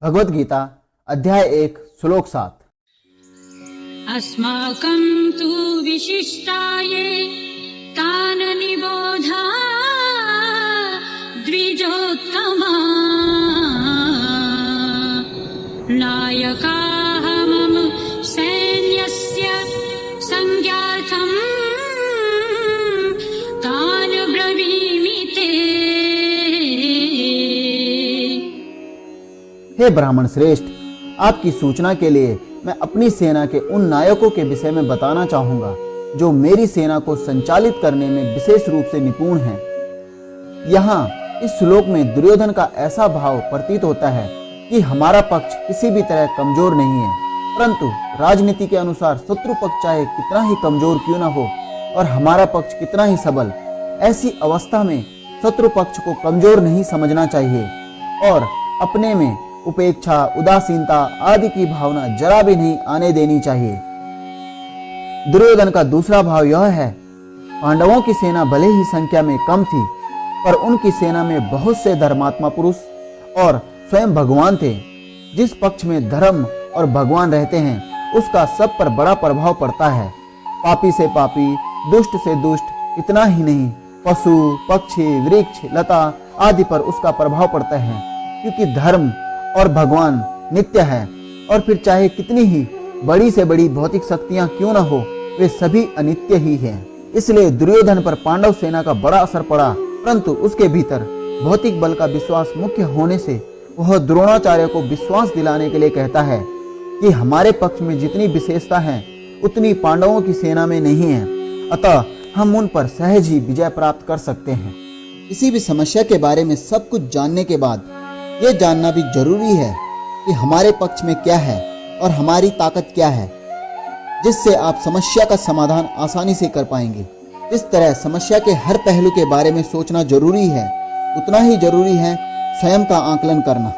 भगवद गीता अध्याय 1 श्लोक 7। अस्माकं तु विशिष्टाये तान निबोधा द्विजोत्तमा नायकाः मम सैन्यस्य संज्ञार्थं तान ब्रवीमि ते। हे ब्राह्मण श्रेष्ठ, आपकी सूचना के लिए मैं अपनी सेना के उन नायकों के विषय में बताना चाहूंगा जो मेरी सेना को संचालित करने में विशेष रूप से निपुण हैं। यहाँ इस श्लोक में दुर्योधन का ऐसा भाव प्रतीत होता है कि हमारा पक्ष किसी भी तरह कमजोर नहीं है, परंतु राजनीति के अनुसार शत्रु पक्ष चाहे कितना ही कमजोर क्यों न हो और हमारा पक्ष कितना ही सबल, ऐसी अवस्था में शत्रु पक्ष को कमजोर नहीं समझना चाहिए और अपने में उपेक्षा, उदासीनता आदि की भावना जरा भी नहीं आने देनी चाहिए। दुर्योधन का दूसरा भाव यह है, पांडवों की सेना भले ही संख्या में कम थी, पर उनकी सेना में बहुत से धर्मात्मा पुरुष और स्वयं भगवान थे। जिस पक्ष में धर्म और भगवान रहते हैं उसका सब पर बड़ा प्रभाव पड़ता है। पापी से पापी, दुष्ट से दुष्ट इतना ही नहीं, पशु, पक्षी, वृक्ष, लता आदि पर उसका प्रभाव पड़ता है, क्योंकि धर्म और भगवान नित्य है और फिर चाहे कितनी ही बड़ी से बड़ी भौतिक शक्तियां क्यों न हो, वे सभी अनित्य ही हैं। इसलिए दुर्योधन पर पांडव सेना का बड़ा असर पड़ा, परंतु उसके भीतर भौतिक बल का विश्वास मुख्य होने से वह द्रोणाचार्य को विश्वास दिलाने के लिए कहता है कि हमारे पक्ष में जितनी विशेषता है उतनी पांडवों की सेना में नहीं है, अतः हम उन पर सहज ही विजय प्राप्त कर सकते हैं। किसी भी समस्या के बारे में सब कुछ जानने के बाद ये जानना भी जरूरी है कि हमारे पक्ष में क्या है और हमारी ताकत क्या है, जिससे आप समस्या का समाधान आसानी से कर पाएंगे। इस तरह समस्या के हर पहलू के बारे में सोचना जरूरी है, उतना ही जरूरी है स्वयं का आकलन करना।